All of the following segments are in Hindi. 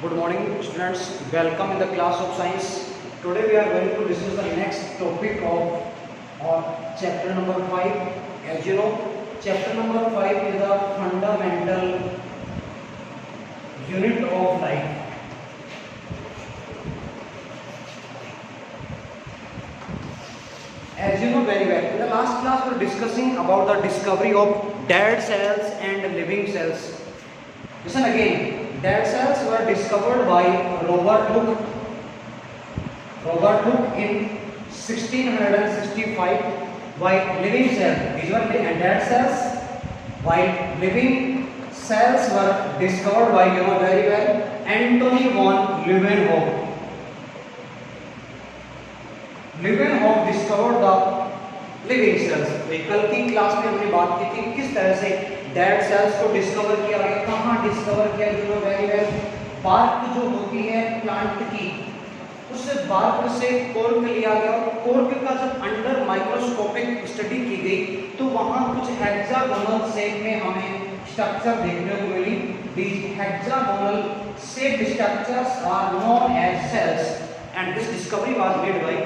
Good morning, students. Welcome in the class of science. Today we are going to discuss the next topic of chapter number 5. As you know, chapter number 5 is the fundamental unit of life. As you know very well, in the last class we were discussing about the discovery of dead cells and living cells. Listen again. Dead cells were discovered by Robert Hooke in 1665, while living cells, these were dead cells, while living cells were discovered by, you know very well, Anthony von Leeuwenhoek. Leeuwenhoek discovered the living cells. कल की क्लास में हमने बात की थी किस तरह से डेड सेल्स को डिस्कवर किया गया, कहाँ डिस्कवर किया, you know very well. Bark जो होती है प्लांट की, उस बार्क से कोर्क लिया गया और कोर्क का जब अंडर माइक्रोस्कोपिक स्टडी की गई तो वहाँ कुछ हेक्सागोनल शेप में हमें स्ट्रक्चर देखने को मिली। These hexagonal shaped structures are known as cells and this discovery was made by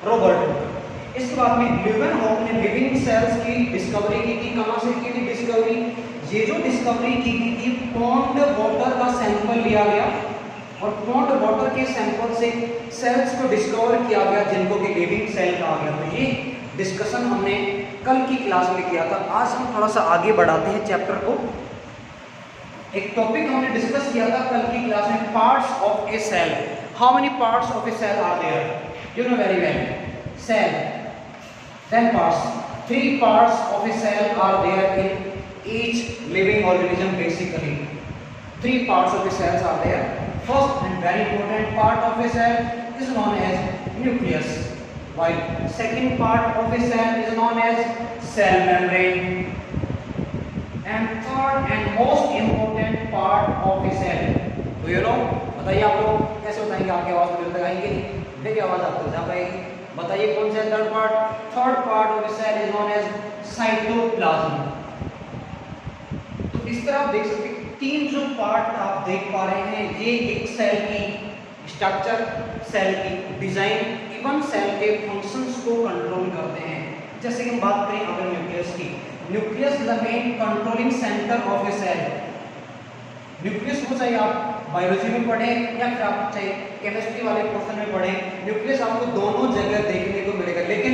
Robert Hooke. इसके बाद में ल्यूवेनहोक ने लिविंग सेल्स की डिस्कवरी की थी। कहाँ से की थी डिस्कवरी? ये जो डिस्कवरी की गई थी, पॉन्ड वाटर का सैंपल लिया गया और पॉन्ड वाटर के सैंपल से सेल्स को डिस्कवर किया गया जिनको कि लिविंग सेल कहा गया। तो ये डिस्कशन हमने कल की क्लास में किया था। आज हम थोड़ा सा आगे बढ़ाते हैं चैप्टर को। एक टॉपिक हमने डिस्कस किया था कल की क्लास में, parts of a cell. How many parts of a cell are there? You know very well, cell 10 parts. 3 parts of a cell are there in each living organism. Basically 3 parts of a cells are there. First and very important part of a cell is known as nucleus, while second part of a cell is known as cell membrane, and third and most important part of a cell, do you know? बताइए आप लोग कैसे बताएंगे? आपकी आवाज में लगाएंगे नहीं, मेरी आवाज आपको जा पाएगी। बताइए कौन सा third part? Third part of cell is known as cytoplasm. तो इस तरह आप देख सकते हैं तीन जो पार्ट आप देख पा रहे हैं, ये एक सेल की स्ट्रक्चर, सेल की डिजाइन, इवन सेल के फंक्शंस को कंट्रोल करते हैं। जैसे कि हम बात करें अगर न्यूक्लियस की, nucleus is the main controlling centre of a cell. Nucleus को चाहे आप बायोलॉजी में पढ़े या फिर आप चाहे केमिस्ट्री वाले पोर्शन में पढ़े, न्यूक्लियस आपको दोनों जगह देखने को मिलेगा। लेकिन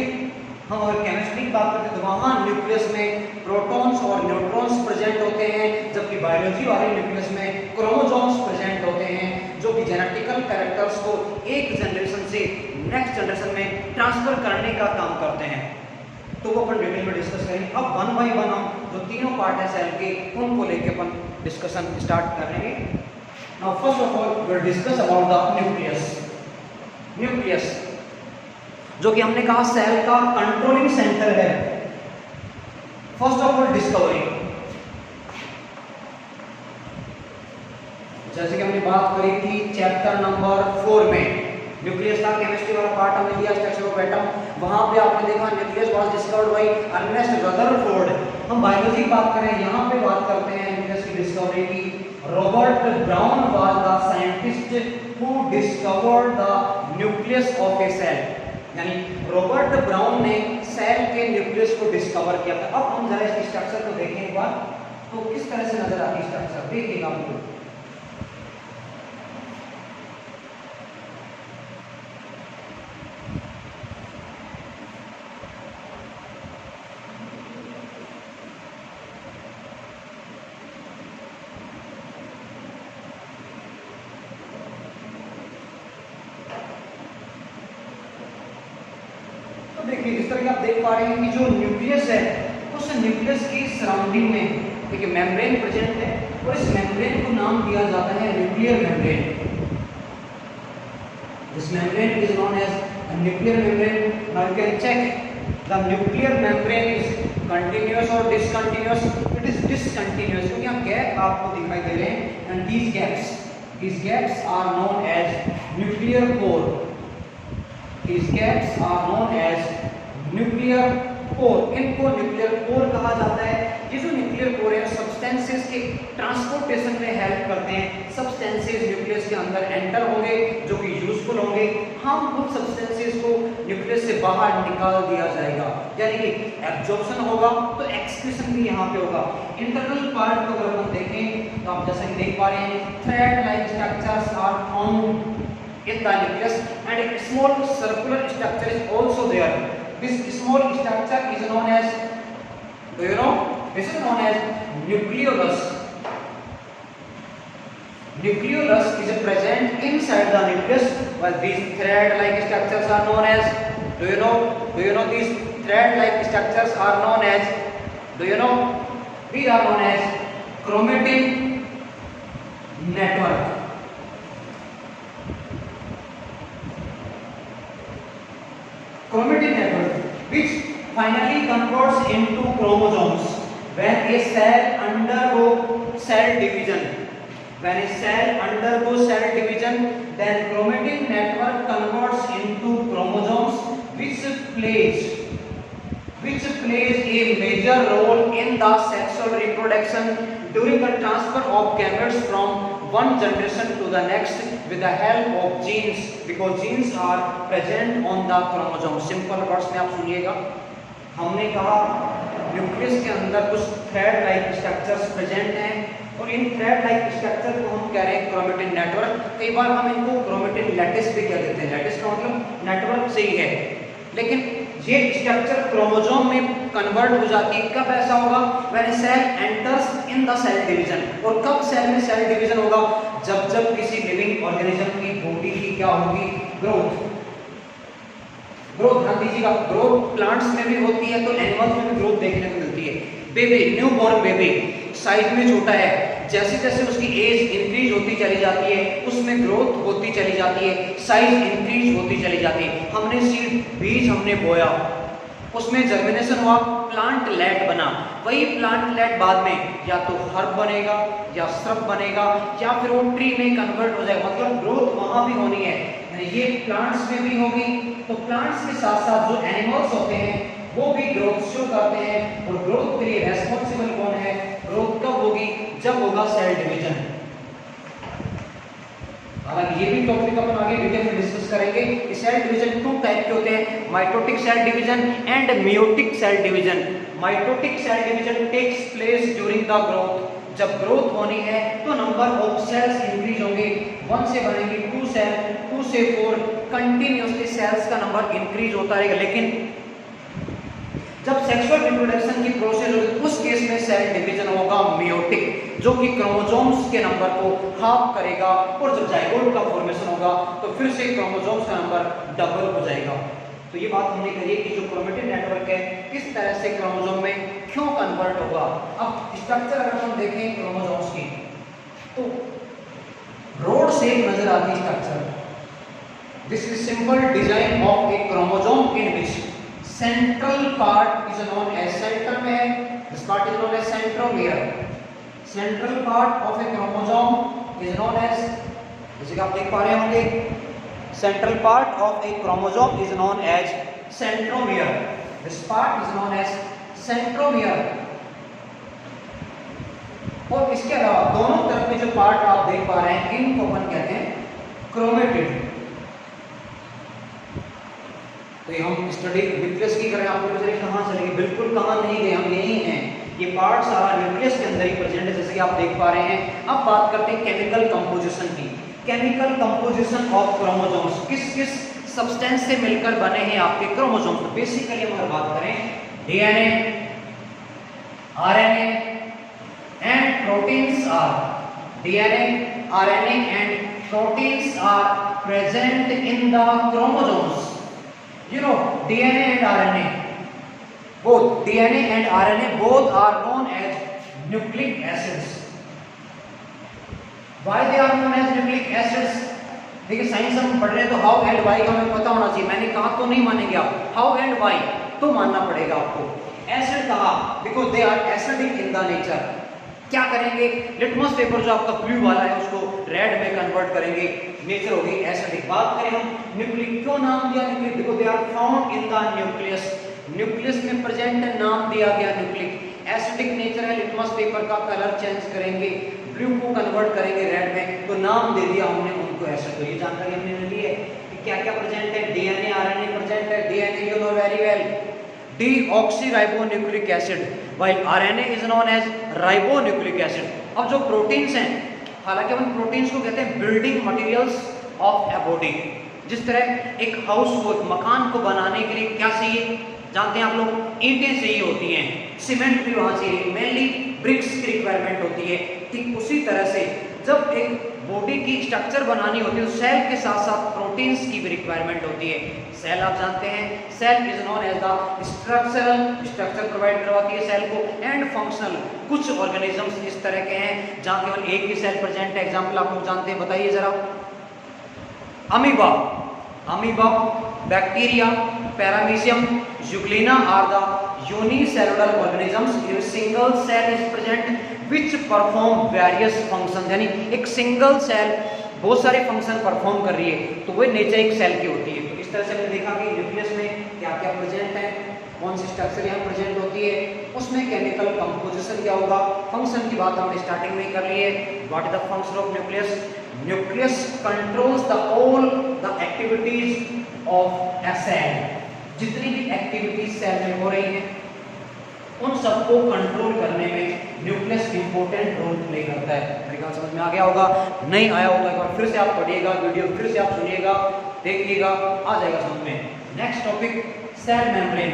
हम अगर केमिस्ट्री की बात करते हैं तो वहाँ न्यूक्लियस में प्रोटॉन्स और न्यूट्रॉन्स प्रेजेंट होते हैं, जबकि बायोलॉजी वाले न्यूक्लियस में क्रोमोसोम्स प्रेजेंट होते हैं जो कि जेनेटिकल कैरेक्टर्स को एक जनरेशन से नेक्स्ट जनरेशन में ट्रांसफर करने का काम करते हैं। तो वो अपन डिटेल में डिस्कस करेंगे। अब वन बाई वन हम जो तीनों पार्ट है सेल के, उनको लेके अपन डिस्कशन स्टार्ट करेंगे। Now first of all we will discuss about the nucleus. Nucleus जो कि हमने कहा सेल का कंट्रोलिंग सेंटर है। फर्स्ट ऑफ ऑल डिस्कवरी, जैसे कि हमने बात करी थी चैप्टर नंबर 4 में, न्यूक्लियस का केमिस्ट्री वाला पार्ट हमने लिया, स्ट्रक्चर ऑफ एटम, वहां पे आपने देखा nucleus was discovered by Ernest Rutherford. हम बायोलॉजी की बात करें, यहाँ पे बात करते हैं न्यूक्लियस की डिस्कवरी की। Robert Brown was the scientist who discovered the nucleus of a cell. यानी रॉबर्ट ब्राउन ने सेल के न्यूक्लियस को डिस्कवर किया था। अब हम जरा इसकी स्ट्रक्चर को देखें एक बार, तो किस तरह से नजर आती है स्ट्रक्चर, देखिएगा आप लोग। देखिए इस तरह की आप देख पा रहे हैं कि जो न्यूक्लियस है, उस न्यूक्लियस की सराउंडिंग में देखिए मेम्ब्रेन प्रेजेंट है और इस मेम्ब्रेन को नाम दिया जाता है nuclear membrane. This membrane is known as nuclear membrane. Now you can check the nuclear membrane is continuous और डिसकंटीन्यूअस। इट इज डिसकंटीन्यूअस क्योंकि यहाँ गैप आपको दिखाई दे रहे हैं, and these gaps are known as nuclear core. These gaps are known as nuclear core. इनको न्यूक्लियर कोर कहा जाता है। ये जो न्यूक्लियर कोर है सब्सटेंसेस के ट्रांसपोर्टेशन में हेल्प करते हैं। सब्सटेंसेस न्यूक्लियस के अंदर एंटर होंगे जो कि यूजफुल होंगे, हार्मफुल सब्सटेंसेस को न्यूक्लियस से बाहर निकाल दिया जाएगा, यानी कि एब्जॉर्प्शन होगा तो एक्सक्रीशन भी यहाँ पे होगा। इंटरनल पार्ट को अगर हम देखें तो आप जैसा कि देख पा रहे हैं thread like structures are found in the nucleus and a small circular structure is also there. This small structure is known as, do you know, this is known as nucleolus. Nucleolus is present inside the nucleus, while these thread-like structures are known as, do you know these thread-like structures are known as, do you know, these are known as chromatin network. Chromatin network, which finally converts into chromosomes when a cell undergoes cell division. When a cell undergoes cell division, then chromatin network converts into chromosomes, which plays a major role in the sexual reproduction during the transfer of gametes from one generation to the next with the help of genes, because genes are present on the chromosome. Simple words में आप सुनिएगा, हमने कहा न्यूक्लियस के अंदर कुछ थ्रेड लाइक स्ट्रक्चर्स प्रेजेंट हैं और इन थ्रेड लाइक स्ट्रक्चर को हम कह रहे हैं क्रोमेटिन नेटवर्क। कई बार हम इनको क्रोमेटिन लैटिस भी कह देते हैं, लैटिस का मतलब नेटवर्क से ही है, लेकिन ये स्ट्रक्चर क्रोमोसोम में कन्वर्ट हो जाती है। कब ऐसा होगा? When cell enters in the cell division. और कब सेल में सेल डिवीजन होगा? जब किसी लिविंग ऑर्गेनिज्म की बॉडी की क्या होगी? ग्रोथ। ध्यान दीजिएगा, ग्रोथ प्लांट्स में भी होती है तो एनिमल्स में भी ग्रोथ देखने को मिलती है। Baby, new born baby size में छोटा है, जैसे जैसे उसकी एज इंक्रीज होती चली जाती है उसमें ग्रोथ होती चली जाती है, साइज इंक्रीज होती चली जाती है। हमने सीड बीज हमने बोया, उसमें जर्मिनेशन हुआ, प्लांट लेट बना, वही प्लांट लेट बाद में या तो हर्ब बनेगा या श्रब बनेगा या फिर वो ट्री में कन्वर्ट हो जाएगा। मतलब ग्रोथ वहां भी होनी है, ये प्लांट्स में भी होगी। तो प्लांट्स के साथ साथ जो एनिमल्स होते हैं वो भी ग्रोथ शो करते हैं, और ग्रोथ के लिए रेस्पॉन्सिबल कौन है? ग्रोथ कब होगी? जब होगा सेल डिवीजन। हालांकि ये भी टॉपिक अपन आगे डिटेल में डिस्कस करेंगे कि सेल डिवीजन 2 टाइप के होते हैं, mitotic cell division and meiotic cell division. Mitotic cell division takes place during the growth. जब ग्रोथ होनी है तो नंबर ऑफ सेल्स इंक्रीज होंगे, 1 से बनेंगे 2 सेल, 2 से 4, कंटिन्यूअसली सेल्स का नंबर इंक्रीज होता रहेगा। लेकिन जब सेक्सुअल रिप्रोडक्शन की प्रोसेस होगी उस केस में सेल डिवीजन होगा मेयोटिक, जो कि क्रोमोसोम्स के नंबर को हाफ करेगा, और जब जाइगोट का फॉर्मेशन होगा तो फिर से क्रोमोसोम्स का नंबर डबल हो जाएगा। तो ये बात हमने कही कि जो क्रोमेटिन नेटवर्क है किस तरह से क्रोमोसोम में क्यों कन्वर्ट होगा। अब स्ट्रक्चर अगर हम देखें क्रोमोसोम्स की तो रोड शेप नजर आती है structure. This is simple design of a chromosome in which central part is known as, centre में है, this part is known as centromere. Central part of a chromosome is known as, जैसे कि आप देख पा रहे होंगे, central part of a chromosome is known as centromere. This part is known as centromere. और इसके अलावा दोनों तरफ में जो पार्ट आप देख पा रहे हैं इनको अपन कहते हैं क्रोमेटिड। तो ये हम स्टडी न्यूक्लियस की करें, आपको नजर कहां चलेगी? बिल्कुल कहां नहीं गए, हम यही हैं। ये पार्ट सारा न्यूक्लियस के अंदर ही प्रेजेंट है, जैसे कि आप देख पा रहे हैं। अब बात करते हैं केमिकल कंपोजिशन की। केमिकल कंपोजिशन ऑफ क्रोमोसोम्स, किस किस सब्सटेंस से मिलकर बने हैं आपके क्रोमोसोम्स? तो बेसिकली हम अगर बात करें DNA, RNA and proteins are, DNA, RNA and proteins are present in the chromosomes. You know DNA and RNA, both DNA and RNA both are known as nucleic acids. Why they are known as nucleic acids? देखिए साइंस हम पढ़ रहे हैं तो हाउ एंड वाई का हमें पता होना चाहिए। मैंने कहा तो नहीं मानेंगे आप, हाउ एंड वाई तो मानना पड़ेगा आपको। एसिड कहा because they are acidic in the nature. क्या करेंगे? लिटमस पेपर जो आपका ब्लू वाला है उसको रेड में कन्वर्ट करेंगे, नेचर होगी एसिडिक। बात करें हम न्यूक्लिक, क्यों नाम दिया nucleic? Because they are found in the nucleus. Nucleus में प्रेजेंट नाम दिया गया न्यूक्लिक। एसिडिक नेचर है, लिटमस पेपर का कलर चेंज करेंगे, ब्लू को कन्वर्ट करेंगे रेड में, तो नाम दे दिया हमने उनको अमीनो एसिड। तो ये जानकारी हमने ले ली है कि क्या क्या प्रेजेंट है, डीएनए आरएनए प्रेजेंट है, DNA you know very well deoxyribonucleic acid, while RNA is known as ribonucleic acid. अब जो प्रोटीन्स हैं, हालांकि अपन प्रोटीन्स को कहते हैं building materials of a body. जिस तरह एक हाउस को, मकान को बनाने के लिए क्या चाहिए जानते हैं आप लोग, ईंटें चाहिए होती हैं, सीमेंट भी वहां चाहिए, मेनली ब्रिक्स की रिक्वायरमेंट होती है। ठीक उसी तरह से जब एक बॉडी की स्ट्रक्चर बनानी होती है तो सेल के साथ साथ प्रोटीन्स की भी रिक्वायरमेंट होती है। सेल आप जानते हैं, cell is known as the structure provide करवाती है सेल को, एंड फंक्शनल। कुछ ऑर्गेनिजम्स इस तरह के हैं जहां केवल एक ही सेल प्रेजेंट है। एग्जांपल आप लोग जानते हैं, बताइए जरा। Amoeba, amoeba, bacteria, paramecium, euglena are the unicellular organisms in single cell is present which perform various function. यानी एक सिंगल सेल बहुत सारे फंक्शन परफॉर्म कर रही है, तो वह नेचर एक सेल की होती है। तो इस तरह से हमने देखा कि न्यूक्लियस में क्या क्या प्रेजेंट है, कौन सी स्ट्रक्चर यहाँ प्रेजेंट होती है, उसमें केमिकल कंपोजिशन क्या होगा। फंक्शन की बात हमने स्टार्टिंग में ही कर ली है। What is the function of nucleus? Nucleus controls the all the activities of a cell. जितनी भी एक्टिविटीज सेल में हो रही हैं उन सबको कंट्रोल करने में न्यूक्लियस इंपॉर्टेंट रोल प्ले करता है। मेरे ख्याल समझ में आ गया होगा, नहीं आया होगा एक बार फिर से आप पढ़िएगा, वीडियो फिर से आप सुनिएगा, देखिएगा, आ जाएगा समझ में। Next topic, cell membrane.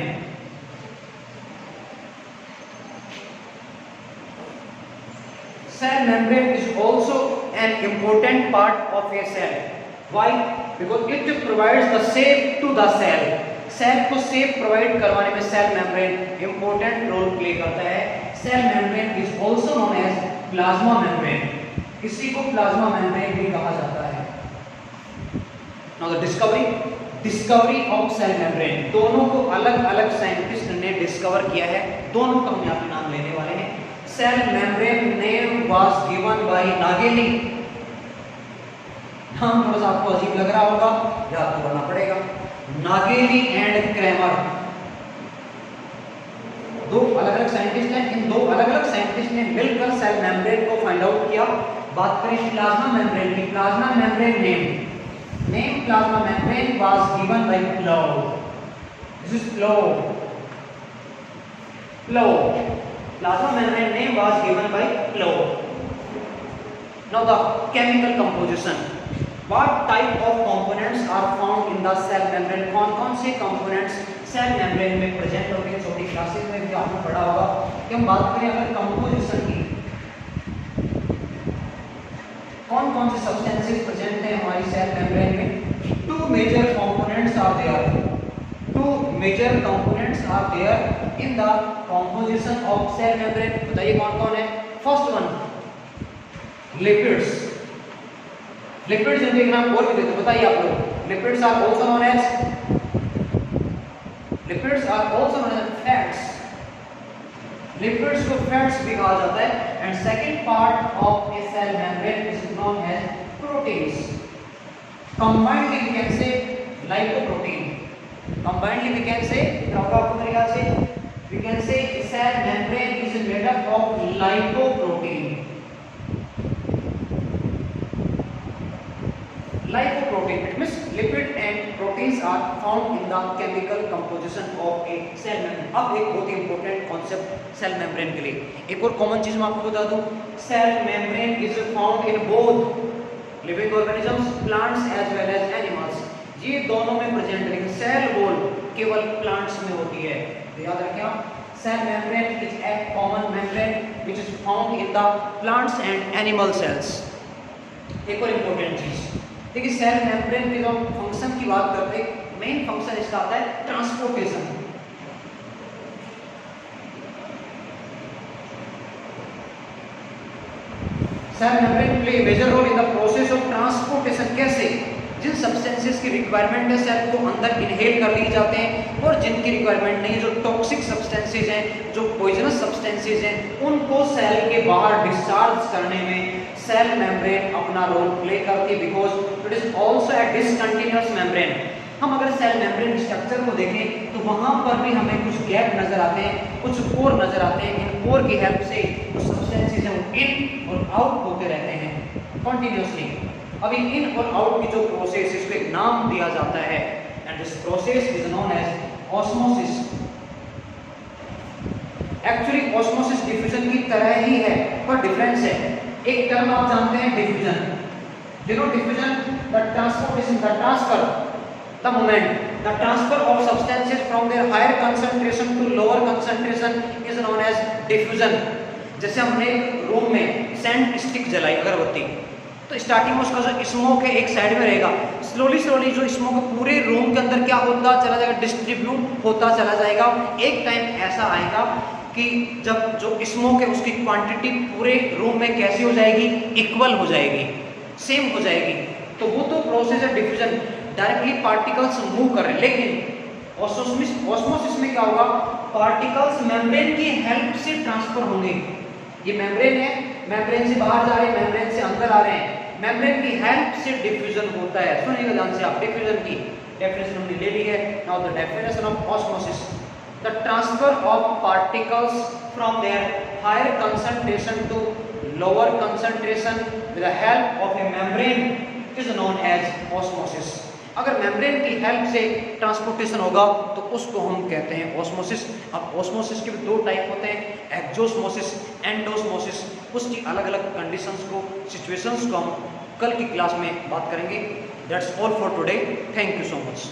Cell membrane is also an important part of a cell. Why? Because it provides the shape to the cell. Cell को शेप प्रोवाइड करवाने में cell membrane important role play करता है। Cell membrane is also known as plasma membrane. इसी को प्लाज्मा मेम्ब्रेन भी कहा जाता है। Now the discovery of cell membrane. दोनों को अलग अलग साइंटिस्ट ने डिस्कवर किया है, दोनों का हम यहाँ पे नाम लेने वाले हैं। Cell membrane name was given by Nageli. नाम थोड़ा सा आपको अजीब लग रहा होगा, याद तो करना पड़ेगा। नागेली एंड क्रैमर, दो अलग अलग साइंटिस्ट हैं। इन दो अलग अलग साइंटिस्ट ने मिलकर सेल मेम्ब्रेन को फाइंड आउट किया। बात करें प्लाज्मा मेम्ब्रेन की, plasma membrane name plasma membrane was given by Plowe. This is Plowe. Plasma membrane name was given by Plo. Now the chemical composition. What type of components are found in the cell membrane? कौन-कौन से components cell membrane में present होते हैं? छोटी क्लासेस में भी आपने पढ़ा होगा कि हम बात करें अगर composition की, कौन-कौन से substances present हैं हमारी cell membrane में? Two major components are there. Two major components are there in the composition of cell membrane. बताइए कौन-कौन है? First one, lipids. Lipids जब देखना और भी देखो, बताइए आप लोग। Lipids are also known as fats. Lipids को fats भी कहा जाता है। And second part of a cell membrane is known as proteins. Combinedly we can say lipoprotein. Combinedly we can say, क्या होगा आपको मेरे ख्याल से? We can say cell membrane is made up of lipoprotein. Lipoprotein, it means lipid and proteins are found in the chemical composition of a cell membrane. अब एक बहुत ही important concept cell membrane के लिए, एक और common चीज मैं आपको बता दूं, cell membrane is found in both living organisms, plants as well as animals. ये दोनों में प्रेजेंट है, लेकिन सेल वॉल केवल प्लांट्स में होती है। तो याद रखें आप, cell membrane is a common membrane which is found in the plants and animal cells. एक और इंपॉर्टेंट चीज देखिए, सेल मेम्ब्रेन के जो फंक्शन की बात करते हैं, मेन फंक्शन इसका आता है transportation. Cell membrane play major role in the process of transportation. कैसे? जिन सब्सटेंसेस की रिक्वायरमेंट है सेल को अंदर इनहेल कर लिए जाते हैं, और जिनकी रिक्वायरमेंट नहीं है, जो टॉक्सिक सब्सटेंसेस हैं, जो पॉइजनस सब्सटेंसेस हैं, उनको सेल के बाहर डिस्चार्ज करने में सेल मेम्ब्रेन अपना रोल प्ले करती है, because it is also a discontinuous membrane. हम अगर सेल मेम्ब्रेन स्ट्रक्चर को देखें तो वहां पर भी हमें कुछ गैप नजर आते हैं, कुछ पोर नजर आते हैं। इन पोर की हेल्प से कुछ सब्सटेंसेस हैं वो इन और आउट होते रहते हैं कंटिन्यूअसली। अभी इन और आउट की जो प्रोसेस इसको एक नाम दिया जाता है and this process is known as osmosis. Actually osmosis diffusion की तरह ही है पर डिफरेंस है। एक टर्म आप जानते हैं diffusion, you know diffusion, the transportation, the transfer, the movement, the transfer of substances from their higher concentration to lower concentration is known as diffusion। जैसे हमने रूम में सेंट स्टिक जलाई अगरबत्ती, तो स्टार्टिंग में उसका जो स्मोक है एक साइड में रहेगा, स्लोली स्लोली जो स्मोक पूरे रूम के अंदर क्या होता चला जाएगा, डिस्ट्रीब्यूट होता चला जाएगा। एक टाइम ऐसा आएगा कि जब जो स्मोक है उसकी क्वांटिटी पूरे रूम में कैसी हो जाएगी, इक्वल हो जाएगी, सेम हो जाएगी। तो वो तो प्रोसेस है डिफ्यूजन, डायरेक्टली पार्टिकल्स मूव कर रहे हैं। लेकिन ऑस्मोसिस में क्या होगा, पार्टिकल्स मेम्ब्रेन की हेल्प से ट्रांसफर होंगे। ये मेम्ब्रेन है, मेम्ब्रेन से बाहर जा रहे हैं, मेम्ब्रेन से अंदर आ रहे हैं, मेम्ब्रेन की हेल्प से डिफ्यूजन होता है। सुनिएगा ध्यान से आप, डिफ्यूजन की डेफिनेशन हमने ले ली है। Now the definition of osmosis, the transfer of particles from their higher concentration to lower concentration with the help of a membrane is known as osmosis। अगर मेम्ब्रेन की हेल्प से ट्रांसपोर्टेशन होगा तो उसको हम कहते हैं ऑस्मोसिस। अब ऑस्मोसिस के भी दो टाइप होते हैं, एक्सोस्मोसिस, एंडोस्मोसिस। उसकी अलग अलग कंडीशंस को, सिचुएशंस को हम कल की क्लास में बात करेंगे। That's all for today, thank you so much.